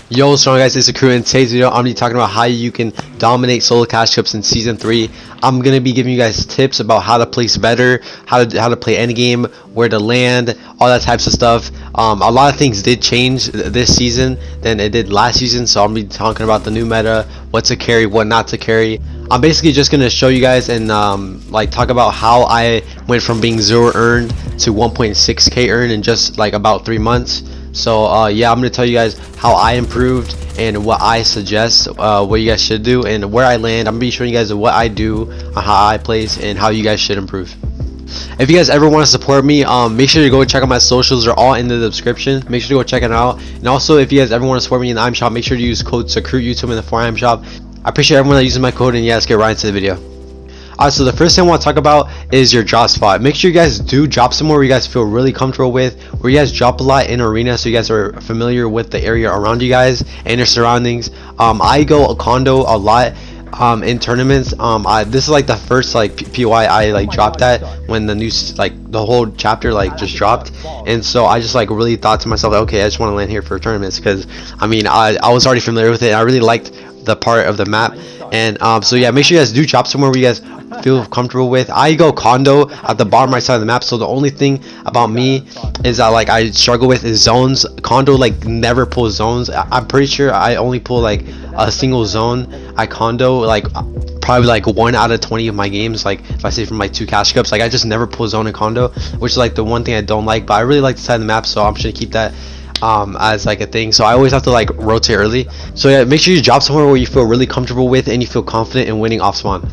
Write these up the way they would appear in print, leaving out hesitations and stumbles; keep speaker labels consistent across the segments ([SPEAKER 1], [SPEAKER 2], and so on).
[SPEAKER 1] Yo, what's going on, guys? It's a crew. In today's video, I'm gonna be talking about how you can dominate solo cash cups in season 3. I'm gonna be giving you guys tips about how to place better, how to play endgame, where to land, all that types of stuff. A lot of things did change this season than it did last season, so I'm gonna be talking about the new meta, what to carry, what not to carry. I'm basically just gonna show you guys and like talk about how I went from being 0 earned to 1.6k earned in just like about 3 months. So yeah, I'm gonna tell you guys how I improved and what I suggest what you guys should do and where I land. I'm gonna be showing you guys what I do, how I place, and how you guys should improve. If you guys ever want to support me, make sure to go check out my socials. They're all in the description. Make sure to go check it out. And also, if you guys ever want to support me in the item shop, make sure to use code SUCRUTYouTube in the item shop. I appreciate everyone that uses my code, and yeah, let's get right into the video. Alright, so the first thing I want to talk about is your drop spot. Make sure you guys do drop somewhere where you guys feel really comfortable with, where you guys drop a lot in arena, so you guys are familiar with the area around you guys and your surroundings. I go a condo a lot in tournaments. This is like the first like PY I like dropped at when the new like the whole chapter like just dropped, and so I just like really thought to myself, okay, I just want to land here for tournaments, because I mean I was already familiar with it and I really liked the part of the map. And so yeah, make sure you guys do drop somewhere where you guys feel comfortable with. I go condo at the bottom right side of the map, so the only thing about me is that like I struggle with is zones. Condo like never pulls zones. I'm pretty sure I only pull like a single zone at condo, like probably like 1 out of 20 of my games. Like if I say from like 2 cash cups, like I just never pull zone in condo, which is like the one thing I don't like. But I really like the side of the map, so I'm just gonna keep that as like a thing. So I always have to like rotate early. So yeah, make sure you drop somewhere where you feel really comfortable with and you feel confident in winning off spawn.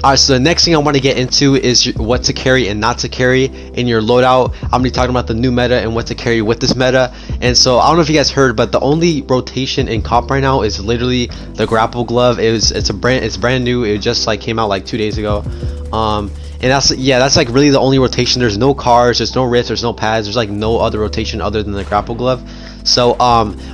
[SPEAKER 1] Alright, so the next thing I want to get into is what to carry and not to carry in your loadout. I'm going to be talking about the new meta and what to carry with this meta. And so I don't know if you guys heard, but the only rotation in comp right now is literally the grapple glove. It's brand new. It just like came out like 2 days ago. And that's like really the only rotation. There's no cars, there's no wrist, there's no pads, there's like no other rotation other than the grapple glove. So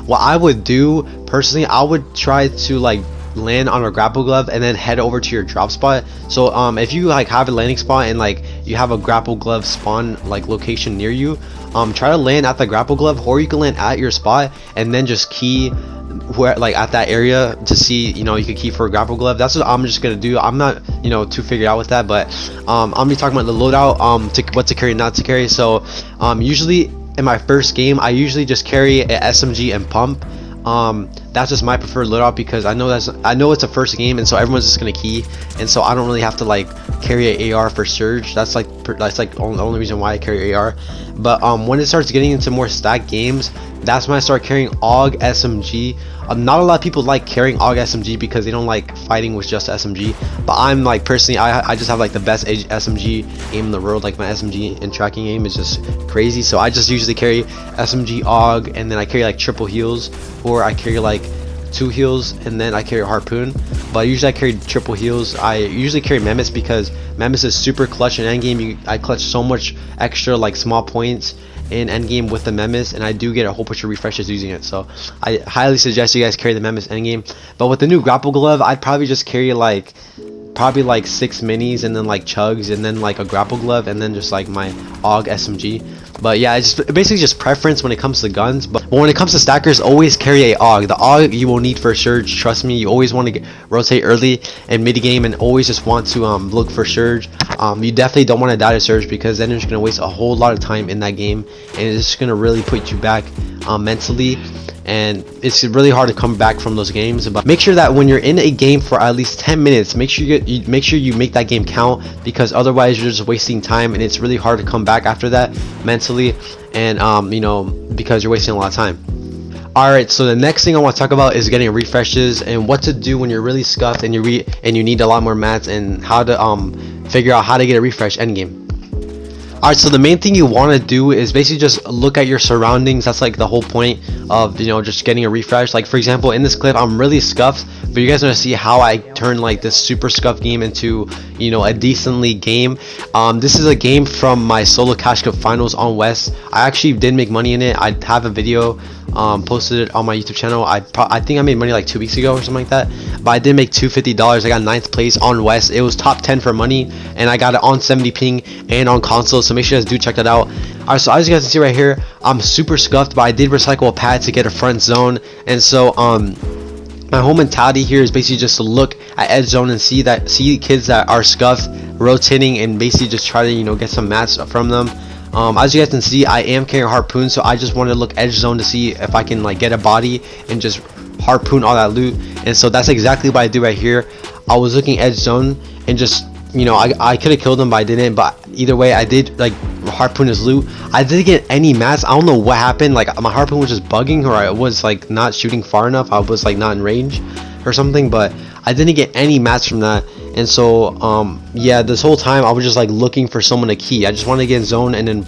[SPEAKER 1] what I would do personally, I would try to like land on a grapple glove and then head over to your drop spot. So if you like have a landing spot and like you have a grapple glove spawn like location near you, try to land at the grapple glove, or you can land at your spot and then just key where like at that area to see, you know, you can key for a grapple glove. That's what I'm just gonna do. I'm not, you know, too figured out with that, but I'm gonna be talking about the loadout, to what to carry and not to carry. So usually in my first game I usually just carry a SMG and pump. That's just my preferred loadout because I know it's a first game, and so everyone's just gonna key, and so I don't really have to like carry an AR for surge. That's like the only reason why I carry AR. But when it starts getting into more stacked games, that's when I start carrying AUG SMG. Not a lot of people like carrying AUG SMG because they don't like fighting with just SMG, but I'm like personally I just have like the best SMG aim in the world. Like my SMG and tracking aim is just crazy, so I just usually carry SMG AUG, and then I carry like triple heals, or I carry like 2 heals, and then I carry a harpoon. But usually I carry triple heals. I usually carry Memis because Memis is super clutch in endgame. I clutch so much extra like small points in endgame with the Memis, and I do get a whole bunch of refreshes using it. So I highly suggest you guys carry the Memis endgame. But with the new grapple glove, I'd probably just carry like 6 minis, and then like chugs, and then like a grapple glove, and then just like my AUG SMG. But yeah, it's basically just preference when it comes to guns. But when it comes to stackers, always carry a AUG. The AUG you will need for surge. Trust me, you always want to rotate early and mid game, and always just want to look for surge. You definitely don't want to die to surge, because then you're just gonna waste a whole lot of time in that game, and it's just gonna really put you back mentally, and it's really hard to come back from those games. But make sure that when you're in a game for at least 10 minutes, make sure you make that game count, because otherwise you're just wasting time, and it's really hard to come back after that mentally, and you know, because you're wasting a lot of time. Alright, so the next thing I want to talk about is getting refreshes and what to do when you're really scuffed and you need a lot more mats, and how to figure out how to get a refresh endgame. Alright, so the main thing you want to do is basically just look at your surroundings. That's like the whole point of, you know, just getting a refresh. Like for example, in this clip I'm really scuffed, but you guys are gonna see how I turn like this super scuffed game into, you know, a decently game. This is a game from my solo cash cup finals on West. I actually did make money in it. I have a video posted it on my YouTube channel. I think I made money like 2 weeks ago or something like that, but I did make $250. I got 9th place on West. It was top 10 for money, and I got it on 70 ping and on console, so make sure you guys do check that out. Alright, so as you guys can see right here, I'm super scuffed, but I did recycle a pad to get a front zone. And so my whole mentality here is basically just to look at edge zone and see kids that are scuffed rotating, and basically just try to, you know, get some mats from them. As you guys can see, I am carrying a harpoon, so I just wanted to look edge zone to see if I can like get a body and just harpoon all that loot. And so that's exactly what I do right here. I was looking edge zone and just, you know, I could have killed him, but I didn't. But either way, I did like harpoon his loot. I didn't get any mats. I don't know what happened. Like my harpoon was just bugging, or I was like not shooting far enough. I was like not in range or something, but I didn't get any mats from that. And so yeah, this whole time I was just like looking for someone to key. I just wanted to get in zone and then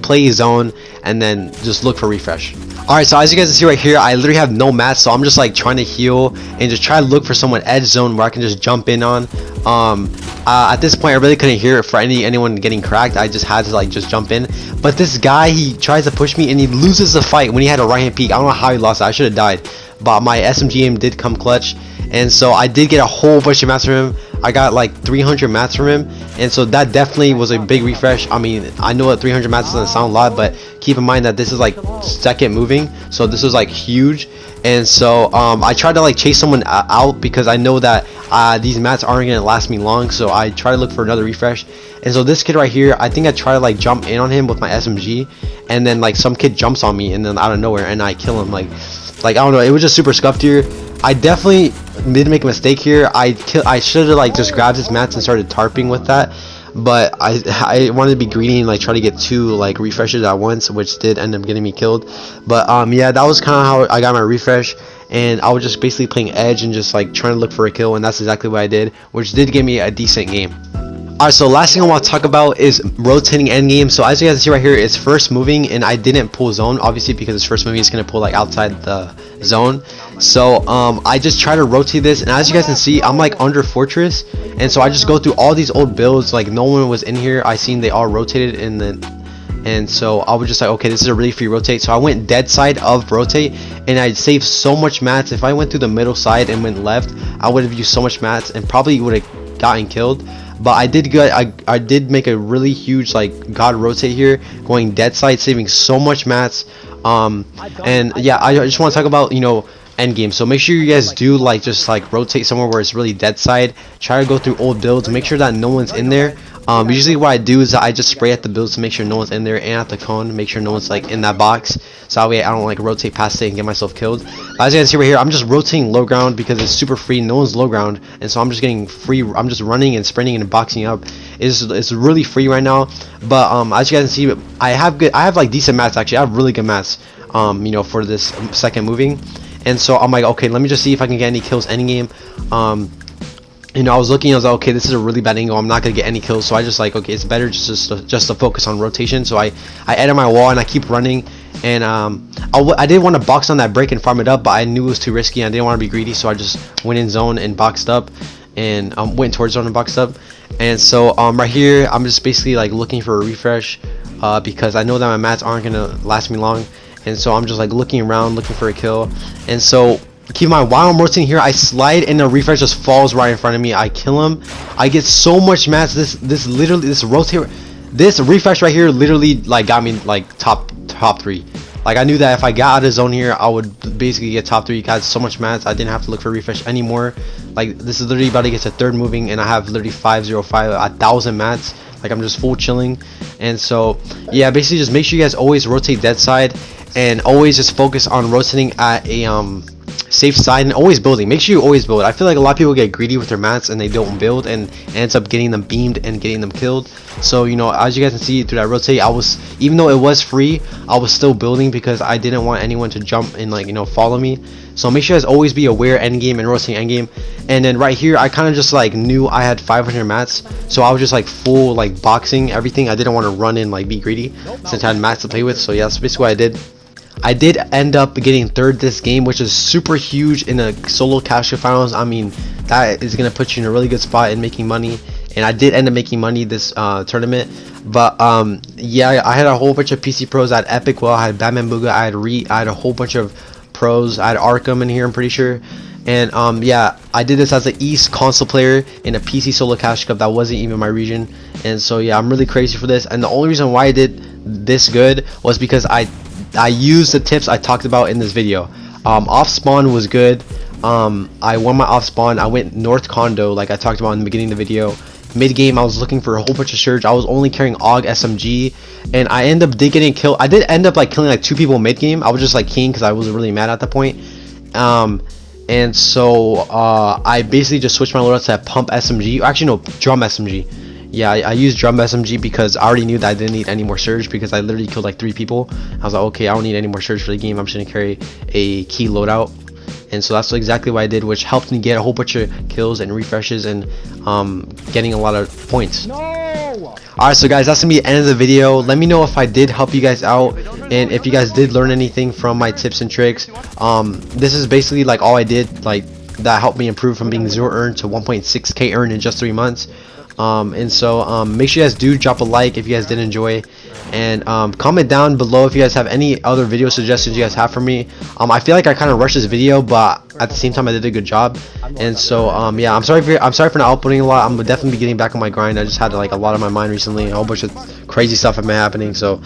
[SPEAKER 1] play zone and then just look for refresh. Alright, so as you guys can see right here, I literally have no mats, so I'm just like trying to heal and just try to look for someone edge zone where I can just jump in on. At this point I really couldn't hear it for anyone getting cracked. I just had to like just jump in, but this guy, he tries to push me and he loses the fight when he had a right hand peek. I don't know how he lost it. I should have died, but my SMG aim did come clutch, and so I did get a whole bunch of mats from him. I got like 300 mats from him, and so that definitely was a big refresh. I mean, I know that 300 mats doesn't sound a lot, but keep in mind that this is like second moving, so this was like huge. And so I tried to like chase someone out because I know that these mats aren't gonna last me long, so I try to look for another refresh. And so this kid right here, I think I try to like jump in on him with my SMG, and then like some kid jumps on me and then out of nowhere and I kill him. Like I don't know, it was just super scuffed here. I definitely did make a mistake here. I should have like just grabbed his mats and started tarping with that, but I wanted to be greedy and like try to get 2 like refreshes at once, which did end up getting me killed. But yeah, that was kind of how I got my refresh, and I was just basically playing edge and just like trying to look for a kill, and that's exactly what I did, which did give me a decent game. Alright, so last thing I want to talk about is rotating endgame. So as you guys see right here, it's first moving, and I didn't pull zone, obviously, because it's first moving. It's going to pull like outside the zone. So I just try to rotate this, and as you guys can see, I'm like under fortress, and so I just go through all these old builds. Like no one was in here. I seen they all rotated, and so I was just like, okay, this is a really free rotate. So I went dead side of rotate, and I saved so much mats. If I went through the middle side and went left, I would have used so much mats and probably would have gotten killed. But I did good. I did make a really huge like god rotate here, going dead side, saving so much mats. And yeah, I just want to talk about, you know, end game. So make sure you guys do like just like rotate somewhere where it's really dead side. Try to go through old builds, make sure that no one's in there. Usually what I do is I just spray at the builds to make sure no one's in there, and at the cone make sure no one's like in that box, so that way I don't like rotate past it and get myself killed. But as you guys see right here, I'm just rotating low ground because it's super free. No one's low ground, and so I'm just getting free. I'm just running and sprinting and boxing up. It's really free right now. But as you guys can see, I have like decent mats. Actually, I have really good mats, you know, for this second moving. And so I'm like, okay, let me just see if I can get any kills any game. You know, I was looking, I was like, okay, this is a really bad angle, I'm not gonna get any kills. So I just like, okay, it's better just to focus on rotation. So I edit my wall and I keep running, and I didn't want to box on that break and farm it up, but I knew it was too risky. I didn't want to be greedy, so I just went in zone and boxed up, and went towards zone and boxed up. And so right here, I'm just basically like looking for a refresh, because I know that my mats aren't gonna last me long. And so I'm just like looking around, looking for a kill. And so keep in mind, while I'm rotating here, I slide and the refresh just falls right in front of me. I kill him. I get so much mats. This refresh right here literally like got me like top 3. Like I knew that if I got out of zone here, I would basically get top 3. Got so much mats, I didn't have to look for refresh anymore. Like this is literally about to get to third moving, and I have literally 505, 1,000 mats. Like I'm just full chilling. And so yeah, basically just make sure you guys always rotate dead side, and always just focus on rotating at a safe side, and always building. Make sure you always build. I feel like a lot of people get greedy with their mats and they don't build, and ends up getting them beamed and getting them killed. So you know, as you guys can see through that rotate, I was, even though it was free, I was still building because I didn't want anyone to jump and like, you know, follow me. So make sure you guys always be aware end game and rotating end game. And then right here, I kind of just like knew I had 500 mats, so I was just like full like boxing everything. I didn't want to run in like be greedy since I had mats to play with. So yeah, that's basically what I did. I did end up getting third this game, which is super huge in the solo cash finals. I mean, that is going to put you in a really good spot in making money and I did end up making money this tournament. But yeah, I had a whole bunch of PC pros. I had Epic Well, I had Batman Booga, I had a whole bunch of pros. I had Arkham in here, I'm pretty sure. And yeah, I did this as an East console player in a PC solo cash cup that wasn't even my region. And so yeah, I'm really crazy for this. And the only reason why I did this good was because I used the tips I talked about in this video. Off spawn was good. I won my off spawn. I went north condo like I talked about in the beginning of the video. Mid game I was looking for a whole bunch of surge. I was only carrying AUG SMG, and I ended up getting killed. I did end up like killing like 2 people mid game. I was just like king because I was really mad at that point. And so I basically just switched my loadout to that pump SMG. Actually no, drum SMG. Yeah, I used drum SMG because I already knew that I didn't need any more surge because I literally killed like 3 people. I was like, okay, I don't need any more surge for the game. I'm just gonna carry a key loadout. And so that's exactly what I did, which helped me get a whole bunch of kills and refreshes and getting a lot of points. Alright, so guys, that's gonna be the end of the video. Let me know if I did help you guys out and if you guys did learn anything from my tips and tricks. This is basically like all I did, like that helped me improve from being 0 earned to 1.6k earned in just 3 months. And so make sure you guys do drop a like if you guys did enjoy, and comment down below if you guys have any other video suggestions you guys have for me. I feel like I kind of rushed this video, but at the same time I did a good job. And so yeah, I'm sorry for not uploading a lot. I'm definitely be getting back on my grind. I just had like a lot on my mind recently, a whole bunch of crazy stuff have been happening. So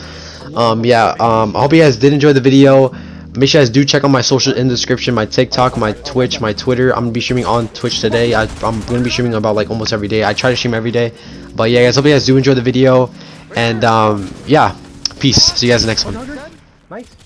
[SPEAKER 1] yeah, I hope you guys did enjoy the video. Make sure you guys do check out my social in the description, my TikTok, my Twitch, my Twitter. I'm gonna be streaming on Twitch today. I'm gonna be streaming about like almost every day. I try to stream every day. But yeah, guys, hope you guys do enjoy the video. And yeah, peace. See you guys in the next one.
[SPEAKER 2] Nice.